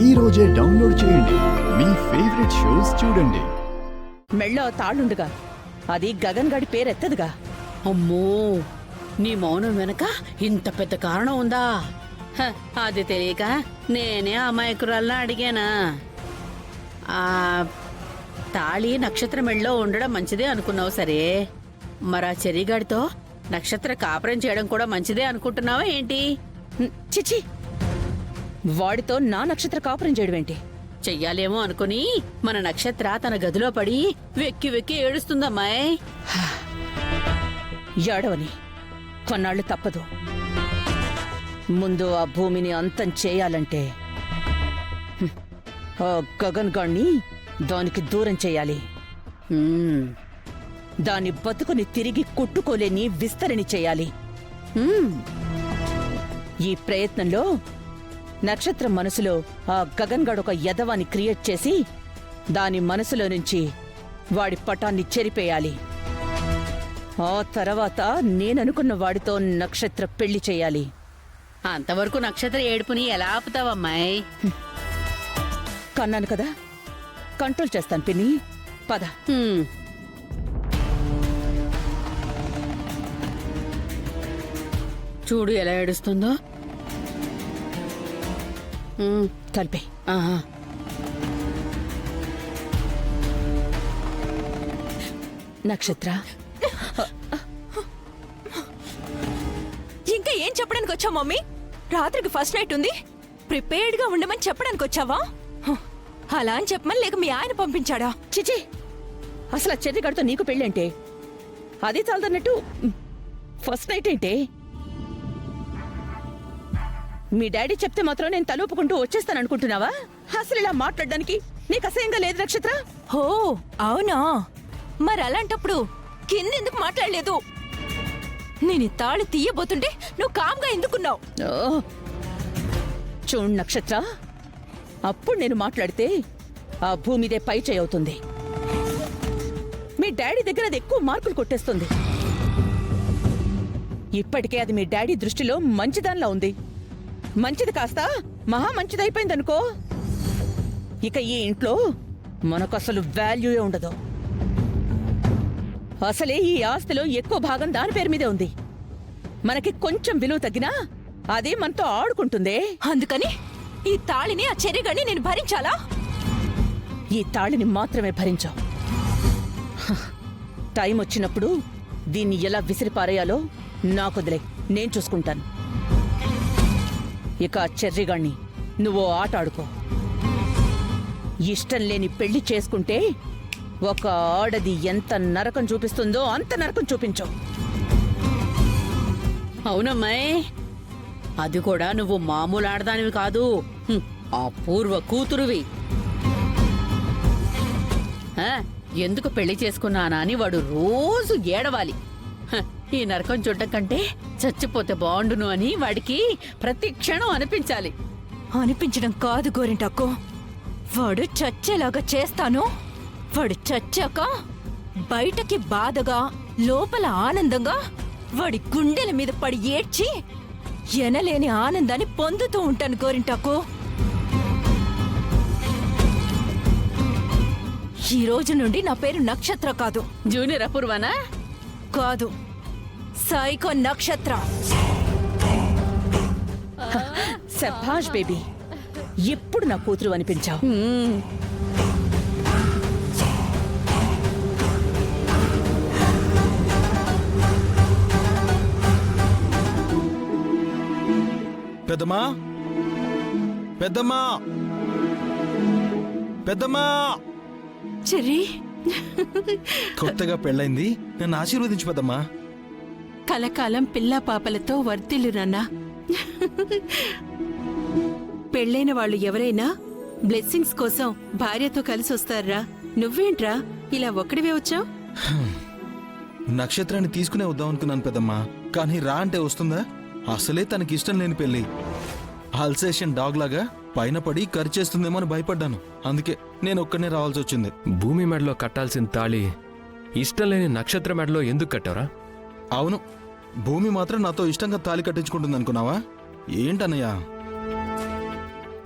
ఈ రోజే డౌన్లోడ్ చేయండి. మీ ఫేవరెట్ షోస్ చూడండి. మెళ్ళో తాళుండుగా అది గగన్ గడి పేరెత్తదుగా. అమ్మో, నీ మౌనం వెనక ఇంత పెద్ద కారణం ఉందా? హ, అది తెలియక నేనే అమాయకురాల్లా అడిగానా? ఆ తాళి నక్షత్ర మెళ్ళలో ఉండడం మంచిదే అనుకున్నావు సరే, మరా చెరిగాడితో నక్షత్ర కాపురం చేయడం కూడా మంచిదే అనుకుంటున్నావా ఏంటి? చిచి, వాడితో నా నక్షత్ర కాపురం చేయడమేంటి? చెయ్యాలేమో అనుకుని మన నక్షత్ర తన గదిలో పడి వెక్కి వెక్కి ఏడుస్తుందమ్మాయ్. ఏడవని, కొన్నాళ్ళు తప్పదు. ముందు ఆ భూమిని అంతం చేయాలంటే ఆ గగన్ గాణ్ణి దానికి దూరం చేయాలి. హ్మ్, దాని బతుకుని తిరిగి కొట్టుకోలేని విస్తరిని చేయాలి. ఈ ప్రయత్నంలో నక్షత్రం మనసులో ఆ గగన్ గడ్ ఒక యదవాన్ని క్రియేట్ చేసి దాని మనసులో నుంచి వాడి పటాన్ని చెరిపేయాలి. ఆ తర్వాత నేననుకున్న వాడితో నక్షత్ర పెళ్లి చేయాలి. అంతవరకు నక్షత్ర ఏడుపుని ఎలా ఆపుతావమ్మాయ్? కన్నాను కదా, కంట్రోల్ చేస్తాను పిన్ని. పద. హ్మ్. చూడు ఎలా ఏడుస్తుందో. కలిపే. ఆహా. నక్షత్ర, ఇంకా ఏం చెప్పడానికి వచ్చావు మమ్మీ? రాత్రికి ఫస్ట్ నైట్ ఉంది, ప్రిపేర్డ్ గా ఉండమని చెప్పడానికి వచ్చావా? అలా అని చెప్పమని లేక మీ ఆయన పంపించాడా? చిచి, అసలు ఆ చెర్రిగాడితో నీకు పెళ్ళంటే అది చాలదన్నట్టు ఫస్ట్ నైట్ ఏంటే? మీ డాడీ చెప్తే మాత్రం నేను తలూపుకుంటూ వచ్చేస్తాననుకుంటున్నావా? అసలు ఇలా మాట్లాడడానికి నీకు అసహ్యంగా లేదు నక్షత్ర? హో అవునా, మరి అలాంటప్పుడు కిందెందుకు మాట్లాడలేదు? నేను ఈ తాళి తీయబోతుంటే నువ్వు కామ్గా ఎందుకున్నావు? చూడు నక్షత్ర, అప్పుడు నేను మాట్లాడితే ఆ భూమిదే పై చేయి అవుతుంది. మీ డాడీ దగ్గర అది ఎక్కువ మార్కులు కొట్టేస్తుంది. ఇప్పటికే అది మీ డాడీ దృష్టిలో మంచిదానిలా ఉంది. మంచిది కాస్త మహా మంచిదైపోయిందనుకో, ఇక ఈ ఇంట్లో మనకు అసలు వాల్యూయే ఉండదు. అసలే ఈ ఆస్తిలో ఎక్కువ భాగం దాని పేరు మీదే ఉంది. మనకి కొంచెం విలువ తగ్గినా అదే మనతో ఆడుకుంటుందే. అందుకని ఈ తాళిని ఆ చెరిగని నేను భరించాలా? ఈ తాళిని మాత్రమే భరించావు. టైం వచ్చినప్పుడు దీన్ని ఎలా విసిరిపారేయాలో నాకొదిలే, నేను చూసుకుంటాను. ఇక ఆ చెర్రిగాణ్ణి నువ్వు ఆట ఆడుకో. ఇష్టం లేని పెళ్లి చేసుకుంటే ఒక ఆడది ఎంత నరకం చూపిస్తుందో అంత నరకం చూపించు. అవునమ్మాయ్, అది కూడా నువ్వు మామూలు ఆడదానివి కాదు, ఆ పూర్వ కూతురువి. ఎందుకు పెళ్లి చేసుకున్నానా అని వాడు రోజు ఏడవాలి. ఈ నరకం చూడటం కంటే చచ్చిపోతే బాగుండును అని వాడికి ప్రతి క్షణం అనిపించాలి. అనిపించడం కాదు గోరింటాకో, వాడు చచ్చేలాగా చేస్తాను. వాడు చచ్చాక బయటకి బాధగా లోపల ఆనందంగా వాడి గుండెల మీద పడి ఏడ్చి ఎనలేని ఆనందాన్ని పొందుతూ ఉంటాను గోరింటాకో. ఈ రోజు నుండి నా పేరు నక్షత్ర కాదు. జూనియర్ అపూర్వనా? కాదు, సైకో నక్షత్ర. శభాష్ బేబీ, ఎప్పుడు నా కూతురు అనిపించావు. పెద్దమ్మా, పెద్దమ్మా, పెద్దమ్మా. చెర్రీ, కొత్తగా పెళ్ళైంది, నన్ను ఆశీర్వదించు పెద్దమ్మా. కలకాలం పిల్లా పాపలతో వర్తిల్లు నాన్నా. పెళ్ళైన వాళ్ళు ఎవరైనా బ్లెస్సింగ్స్ కోసం భార్యతో కలిసి వస్తారా? నువ్వేంట్రా ఇలా ఒక్కడివే వచ్చావు? నక్షత్రాన్ని తీసుకునే వద్దాం అనుకున్నాను పెద్దమ్మా, కానీ రా అంటే వస్తుందా? అసలే తనకి ఇష్టం లేని పెళ్లి. అల్సేషన్ డాగ్ లాగా పైన పడి ఖర్చేస్తుందేమో అని భయపడ్డాను. అందుకే నేను ఒక్కనే రావాల్సి వచ్చింది. భూమి మెడలో కట్టాల్సిన తాళి ఇష్టం లేని నక్షత్ర మెడలో ఎందుకు కట్టావరా? అవును, భూమి మాత్రం నాతో ఇష్టంగా తాళి కట్టించుకుంటుంది అనుకున్నావా ఏంటన్నయ్యా?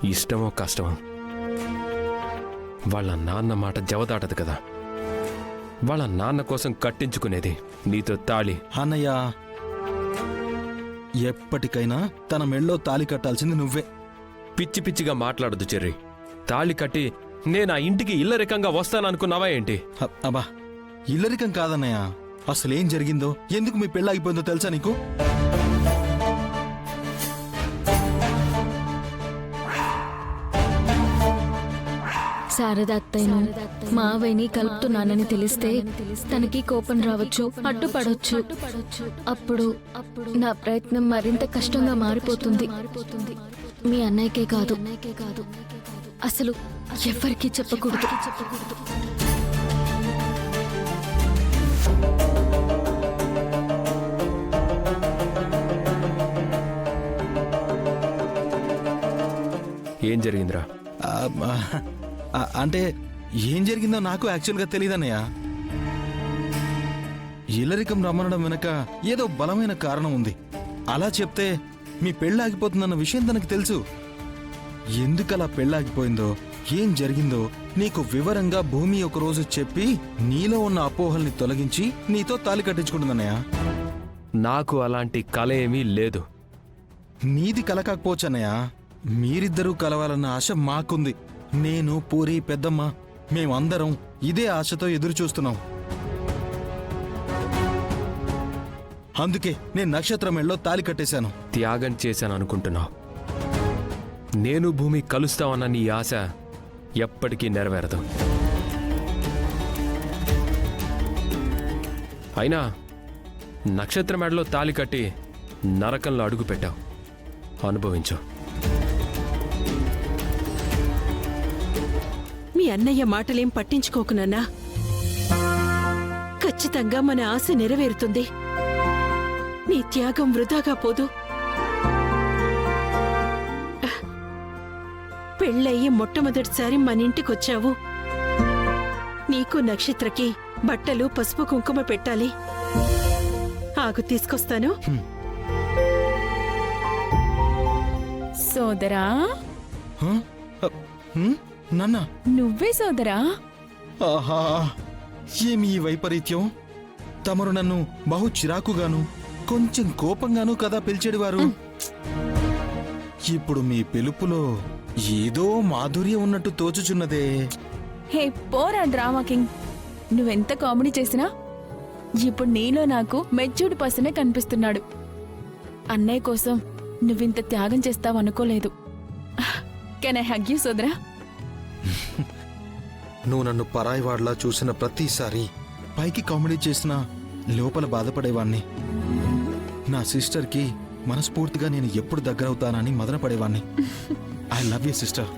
ఇష్టమో కష్టమో వాళ్ళ నాన్న మాట జవదాటదు కదా. వాళ్ళ నాన్న కోసం కట్టించుకునేది నీతో తాళి. అన్నయ్య, ఎప్పటికైనా తన మెళ్ళో తాళి కట్టాల్సింది నువ్వే. పిచ్చి పిచ్చిగా మాట్లాడదు చెర్రి. తాళి కట్టి నేను ఆ ఇంటికి ఇల్లరికంగా వస్తాననుకున్నావా ఏంటి? అబ్బా, ఇల్లరికం కాదన్నయ్య. అసలేం జరిగిందో, ఎందుకు మీ పెళ్ళాగిపోయిందో తెలుసా నీకు? శారద అత్తయ్యను మావయ్యని కలుపుతున్నానని తెలిస్తే తనకి కోపం రావచ్చు, అడ్డుపడొచ్చు. అప్పుడు నా ప్రయత్నం మరింత కష్టంగా మారిపోతుంది. మీ అన్నయ్యకే కాదు, అసలు ఎవ్వరికీ చెప్పకూడదు. ఏం జరిగిందిరా? అంటే ఏం జరిగిందో నాకు యాక్చువల్గా తెలియదన్నయ్య. ఇల్లరికం రమ్మనడం వెనక ఏదో బలమైన కారణం ఉంది. అలా చెప్తే మీ పెళ్ళాగిపోతుందన్న విషయం తనకు తెలుసు. ఎందుకలా పెళ్ళాగిపోయిందో, ఏం జరిగిందో నీకు వివరంగా భూమి ఒకరోజు చెప్పి నీలో ఉన్న అపోహల్ని తొలగించి నీతో తాళి కట్టించుకుంటుందన్నయ్య. నాకు అలాంటి కల ఏమీ లేదు. నీది కలకాకపోవచ్చన్నయ్య, మీరిద్దరూ కలవాలన్న ఆశ మాకుంది. నేను, పూరి, పెద్దమ్మ, మేమందరం ఇదే ఆశతో ఎదురు చూస్తున్నాం. అందుకే నేను నక్షత్రం మెళ్ళో తాళి కట్టేశాను. త్యాగం చేశాను అనుకుంటున్నావు. నేను భూమి కలుస్తామన్న నీ ఆశ ఎప్పటికీ నెరవేరదు. అయినా నక్షత్ర మెడలో తాళి కట్టి నరకంలో అడుగు పెట్టావు. అనుభవించు. మీ అన్నయ్య మాటలేం పట్టించుకోకు నాన్నా. ఖచ్చితంగా మన ఆశ నెరవేరుతుంది. నీ త్యాగం వృధాగా పోదు. పెళ్ళయ్యి మొట్టమొదటిసారి మన ఇంటికొచ్చావు. నీకు నక్షత్రకి బట్టలు, పసుపు, కుంకుమ పెట్టాలి. ఆగు, తీసుకొస్తాను. సోదరా, హ? నాన్న, నువ్వే సోదరా. ఆహా, ఏమి ఈ వైపరీత్యం? తమరు నన్ను బహు చిరాకుగాను, కొంచెం కోపంగాను కదా పిలిచేడివారు. ఇప్పుడు మీ పిలుపులో ఏదో మాధుర్యం ఉన్నట్టు తోచుచున్నదే. హే పోరా డ్రామా కింగ్, నువ్వెంత కామెడీ చేసినా ఇప్పుడు నీలో నాకు మెచ్యూర్డ్ పర్సనే కనిపిస్తున్నాడు. అన్నయ్య కోసం నువ్వింత త్యాగం చేస్తావనుకోలేదు. కెన్ ఐ హగ్ యూ సోదరా? నువ్వు నన్ను పరాయివాడ్లా చూసిన ప్రతిసారి పైకి కామెడీ చేసినా లోపల బాధపడేవాణ్ణి. నా సిస్టర్కి మనస్ఫూర్తిగా నేను ఎప్పుడు దగ్గరవుతానని మదనపడేవాణ్ణి. I love you sister.